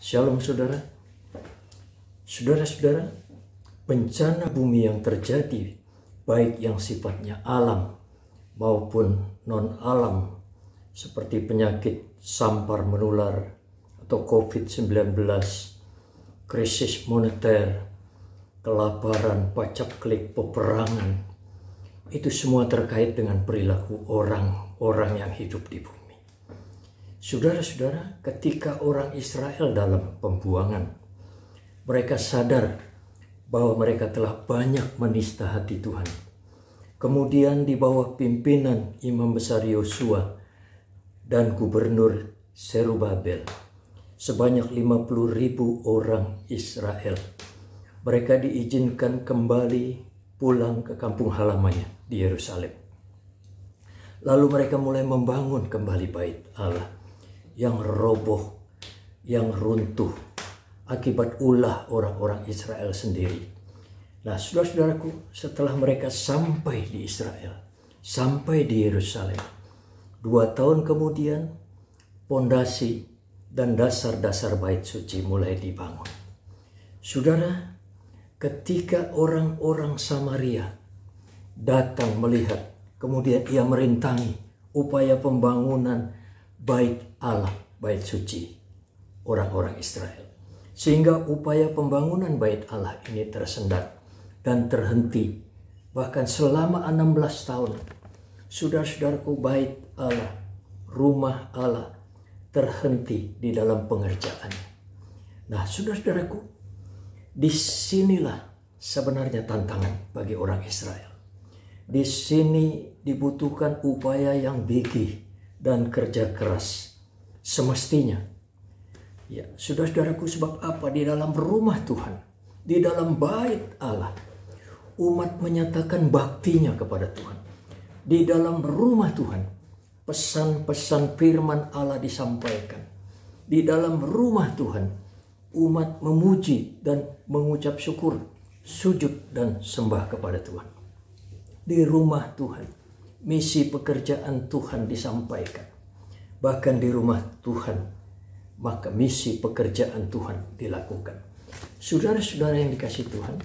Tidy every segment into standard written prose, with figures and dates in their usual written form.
Shalom saudara. Saudara-saudara, bencana bumi yang terjadi, baik yang sifatnya alam maupun non-alam, seperti penyakit sampar menular atau COVID-19, krisis moneter, kelaparan, pacaklik, peperangan, itu semua terkait dengan perilaku orang-orang yang hidup di bumi. Saudara-saudara, ketika orang Israel dalam pembuangan, mereka sadar bahwa mereka telah banyak menista hati Tuhan. Kemudian di bawah pimpinan Imam Besar Yosua dan Gubernur Zerubabel, sebanyak 50.000 orang Israel, mereka diizinkan kembali pulang ke kampung halamannya di Yerusalem. Lalu mereka mulai membangun kembali bait Allah yang roboh, yang runtuh akibat ulah orang-orang Israel sendiri. Nah, saudara-saudaraku, setelah mereka sampai di Israel, sampai di Yerusalem, 2 tahun kemudian pondasi dan dasar-dasar bait suci mulai dibangun. Saudara, ketika orang-orang Samaria datang melihat, kemudian ia merintangi upaya pembangunan bait Allah, bait suci orang-orang Israel, sehingga upaya pembangunan bait Allah ini tersendat dan terhenti. Bahkan selama 16 tahun, saudara-saudaraku, bait Allah, rumah Allah terhenti di dalam pengerjaannya. Nah, saudara-saudaraku, disinilah sebenarnya tantangan bagi orang Israel. Di sini dibutuhkan upaya yang gigih dan kerja keras. Semestinya, ya, saudara-saudaraku, sebab apa? Di dalam rumah Tuhan, di dalam bait Allah, umat menyatakan baktinya kepada Tuhan. Di dalam rumah Tuhan, pesan-pesan firman Allah disampaikan. Di dalam rumah Tuhan, umat memuji dan mengucap syukur, sujud dan sembah kepada Tuhan. Di rumah Tuhan, misi pekerjaan Tuhan disampaikan. Bahkan di rumah Tuhan, maka misi pekerjaan Tuhan dilakukan. Saudara-saudara yang dikasihi Tuhan,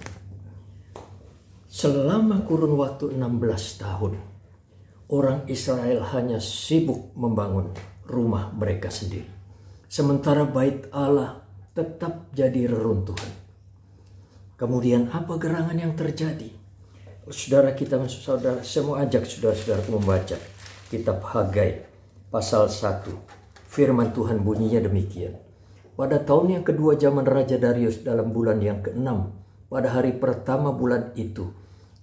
selama kurun waktu 16 tahun, orang Israel hanya sibuk membangun rumah mereka sendiri. Sementara bait Allah tetap jadi reruntuhan. Kemudian apa gerangan yang terjadi? Saudara saya mau ajak saudara-saudara membaca kitab Hagai pasal 1. Firman Tuhan bunyinya demikian. Pada tahun yang kedua zaman Raja Darius, dalam bulan yang ke-6, pada hari pertama bulan itu,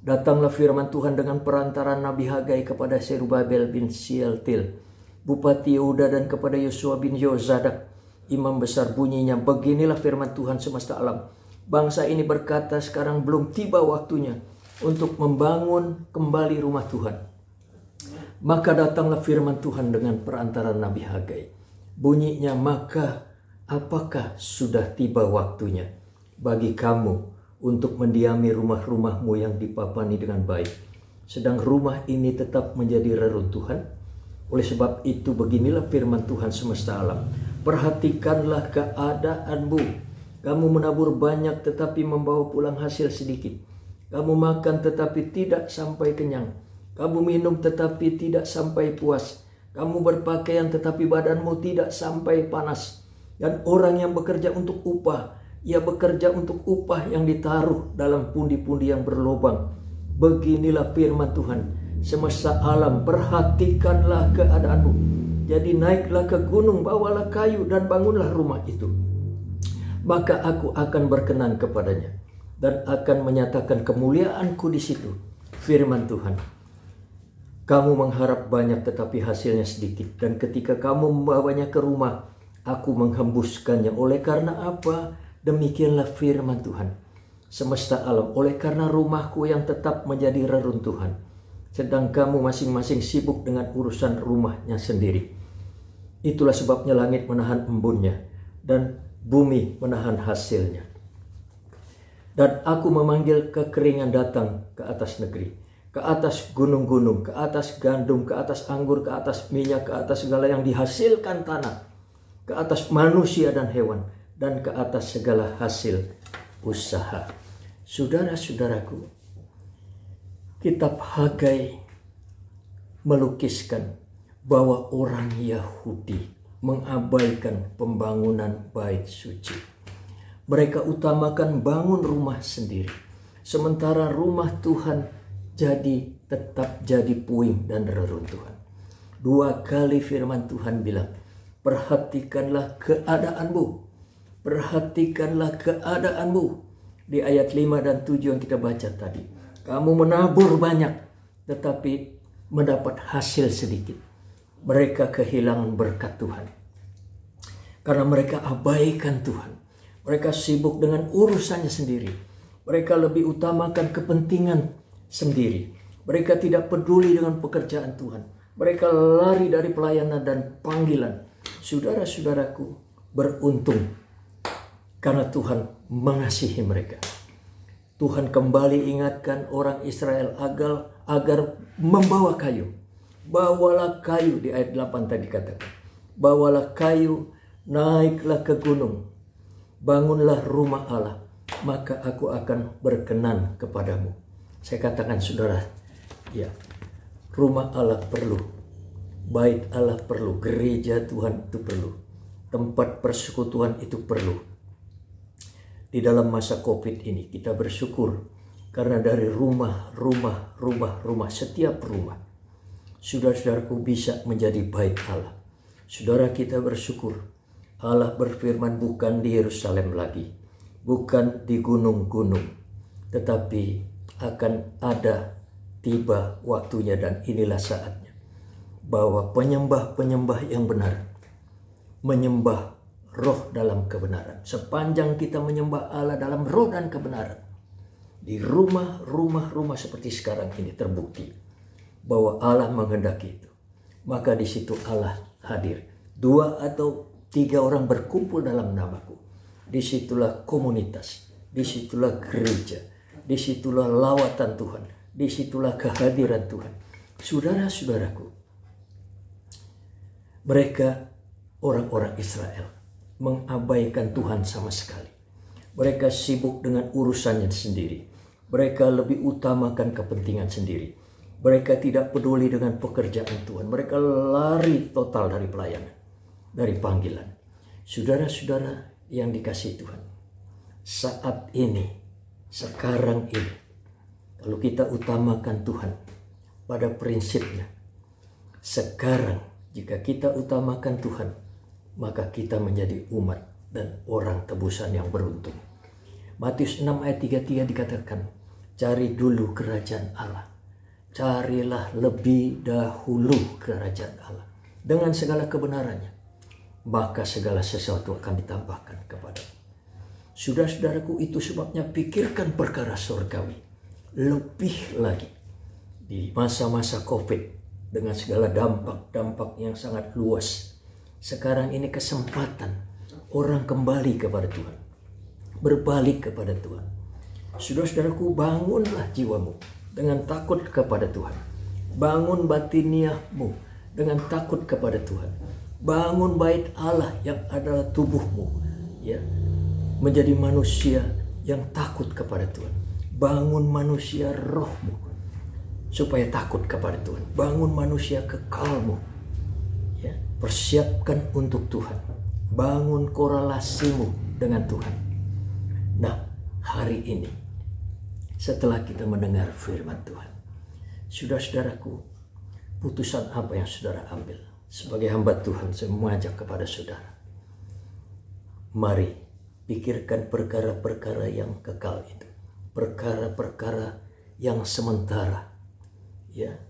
datanglah firman Tuhan dengan perantaran Nabi Hagai kepada Zerubabel bin Shealtiel, Bupati Yehuda, dan kepada Yosua bin Yozadak, Imam Besar. Bunyinya, beginilah firman Tuhan semesta alam. Bangsa ini berkata, sekarang belum tiba waktunya untuk membangun kembali rumah Tuhan. Maka datanglah firman Tuhan dengan perantaran Nabi Hagai. Bunyinya, maka apakah sudah tiba waktunya bagi kamu untuk mendiami rumah-rumahmu yang dipapani dengan baik, sedang rumah ini tetap menjadi reruntuhan? Oleh sebab itu beginilah firman Tuhan semesta alam. Perhatikanlah keadaanmu. Kamu menabur banyak tetapi membawa pulang hasil sedikit. Kamu makan tetapi tidak sampai kenyang. Kamu minum tetapi tidak sampai puas. Kamu berpakaian tetapi badanmu tidak sampai panas. Dan orang yang bekerja untuk upah, ia bekerja untuk upah yang ditaruh dalam pundi-pundi yang berlubang. Beginilah firman Tuhan semesta alam. Perhatikanlah keadaanmu. Jadi naiklah ke gunung, bawalah kayu dan bangunlah rumah itu. Maka aku akan berkenan kepadanya dan akan menyatakan kemuliaanku di situ. Firman Tuhan. Kamu mengharap banyak tetapi hasilnya sedikit. Dan ketika kamu membawanya ke rumah, aku menghembuskannya. Oleh karena apa? Demikianlah firman Tuhan semesta alam. Oleh karena rumahku yang tetap menjadi reruntuhan, sedang kamu masing-masing sibuk dengan urusan rumahnya sendiri. Itulah sebabnya langit menahan embunnya dan bumi menahan hasilnya. Dan aku memanggil kekeringan datang ke atas negeri, ke atas gunung-gunung, ke atas gandum, ke atas anggur, ke atas minyak, ke atas segala yang dihasilkan tanah, ke atas manusia dan hewan, dan ke atas segala hasil usaha. Saudara-saudaraku, kitab Hagai melukiskan bahwa orang Yahudi mengabaikan pembangunan bait suci. Mereka utamakan bangun rumah sendiri, sementara rumah Tuhan tetap jadi puing dan reruntuhan. 2 kali firman Tuhan bilang, perhatikanlah keadaanmu. Perhatikanlah keadaanmu. Di ayat 5 dan 7 yang kita baca tadi. Kamu menabur banyak, tetapi mendapat hasil sedikit. Mereka kehilangan berkat Tuhan. Karena mereka abaikan Tuhan. Mereka sibuk dengan urusannya sendiri. Mereka lebih utamakan kepentingan sendiri. Mereka tidak peduli dengan pekerjaan Tuhan. Mereka lari dari pelayanan dan panggilan. Saudara-saudaraku, beruntung karena Tuhan mengasihi mereka. Tuhan kembali ingatkan orang Israel agar membawa kayu. Bawalah kayu, di ayat 8 tadi katakan. Bawalah kayu, naiklah ke gunung. Bangunlah rumah Allah, maka aku akan berkenan kepadamu. Saya katakan saudara, ya, rumah Allah perlu. Bait Allah perlu. Gereja Tuhan itu perlu. Tempat persekutuan itu perlu. Di dalam masa COVID ini kita bersyukur karena dari rumah, setiap rumah, saudara-saudaraku bisa menjadi bait Allah. Saudara, kita bersyukur Allah berfirman bukan di Yerusalem lagi, bukan di gunung-gunung, tetapi akan ada tiba waktunya dan inilah saatnya bahwa penyembah-penyembah yang benar menyembah roh dalam kebenaran. Sepanjang kita menyembah Allah dalam roh dan kebenaran, di rumah seperti sekarang ini terbukti bahwa Allah menghendaki itu, maka di situ Allah hadir. 2 atau 3 orang berkumpul dalam namaku, disitulah komunitas, disitulah gereja, disitulah lawatan Tuhan, disitulah kehadiran Tuhan. Saudara-saudaraku, mereka orang-orang Israel mengabaikan Tuhan sama sekali. Mereka sibuk dengan urusannya sendiri. Mereka lebih utamakan kepentingan sendiri. Mereka tidak peduli dengan pekerjaan Tuhan. Mereka lari total dari pelayanan, dari panggilan. Saudara-saudara yang dikasihi Tuhan, saat ini, sekarang ini, kalau kita utamakan Tuhan pada prinsipnya, sekarang jika kita utamakan Tuhan, maka kita menjadi umat dan orang tebusan yang beruntung. Matius 6 ayat 33 dikatakan, cari dulu kerajaan Allah. Carilah lebih dahulu kerajaan Allah dengan segala kebenarannya, maka segala sesuatu akan ditambahkan kepadamu. Saudara-saudaraku, itu sebabnya pikirkan perkara surgawi lebih lagi di masa-masa COVID dengan segala dampak-dampak yang sangat luas. Sekarang ini kesempatan orang kembali kepada Tuhan, berbalik kepada Tuhan. Saudara-saudaraku, bangunlah jiwamu dengan takut kepada Tuhan. Bangun batiniahmu dengan takut kepada Tuhan. Bangun bait Allah yang adalah tubuhmu, ya, menjadi manusia yang takut kepada Tuhan. Bangun manusia rohmu supaya takut kepada Tuhan. Bangun manusia kekalmu, ya, persiapkan untuk Tuhan. Bangun korelasimu dengan Tuhan. Nah, hari ini setelah kita mendengar firman Tuhan, saudara-saudaraku, putusan apa yang saudara ambil? Sebagai hamba Tuhan, saya mengajak kepada saudara, mari pikirkan perkara-perkara yang kekal itu, perkara-perkara yang sementara. Ya,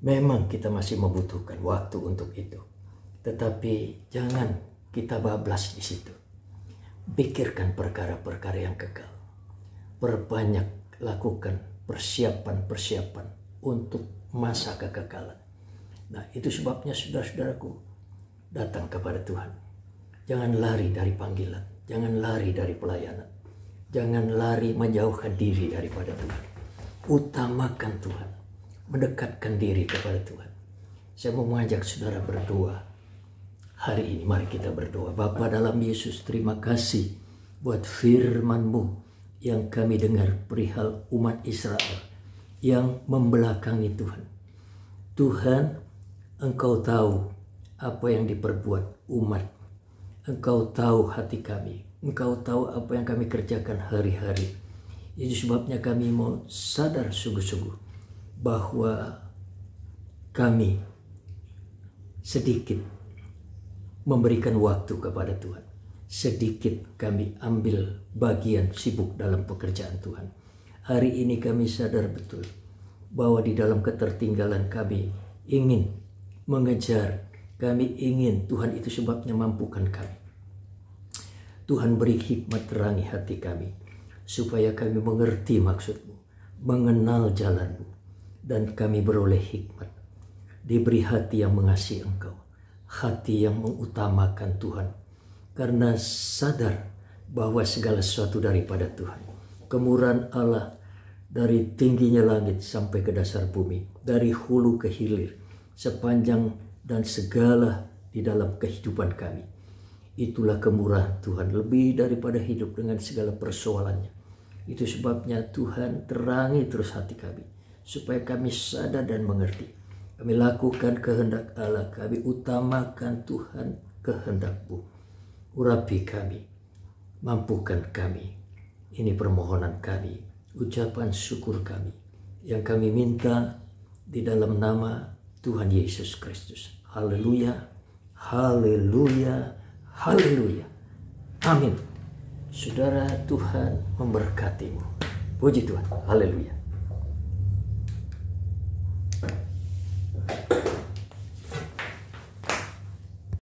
memang kita masih membutuhkan waktu untuk itu, tetapi jangan kita bablas di situ. Pikirkan perkara-perkara yang kekal. Perbanyak lakukan persiapan-persiapan untuk masa kekekalan. Nah, itu sebabnya saudara-saudaraku, datang kepada Tuhan. Jangan lari dari panggilan, jangan lari dari pelayanan, jangan lari menjauhkan diri daripada Tuhan. Utamakan Tuhan, mendekatkan diri kepada Tuhan. Saya mau mengajak saudara berdoa. Hari ini mari kita berdoa. Bapa dalam Yesus, terima kasih buat firman-Mu yang kami dengar perihal umat Israel yang membelakangi Tuhan. Tuhan, Engkau tahu apa yang diperbuat umat. Engkau tahu hati kami. Engkau tahu apa yang kami kerjakan hari-hari. Itu sebabnya kami mau sadar sungguh-sungguh bahwa kami sedikit memberikan waktu kepada Tuhan. Sedikit kami ambil bagian sibuk dalam pekerjaan Tuhan. Hari ini kami sadar betul bahwa di dalam ketertinggalan kami ingin mengejar, kami ingin Tuhan itu sebabnya mampukan kami. Tuhan beri hikmat terangi hati kami, supaya kami mengerti maksud-Mu, mengenal jalan-Mu, dan kami beroleh hikmat. Diberi hati yang mengasihi Engkau, hati yang mengutamakan Tuhan, karena sadar bahwa segala sesuatu daripada Tuhan. Kemurahan Allah dari tingginya langit sampai ke dasar bumi, dari hulu ke hilir, sepanjang dan segala di dalam kehidupan kami. Itulah kemurahan Tuhan, lebih daripada hidup dengan segala persoalannya. Itu sebabnya Tuhan terangi terus hati kami, supaya kami sadar dan mengerti. Kami lakukan kehendak Allah, kami utamakan Tuhan kehendak-Mu. Urapi kami, mampukan kami. Ini permohonan kami, ucapan syukur kami, yang kami minta di dalam nama Tuhan Yesus Kristus. Haleluya, haleluya, haleluya. Amin. Saudara, Tuhan memberkatimu. Puji Tuhan. Haleluya.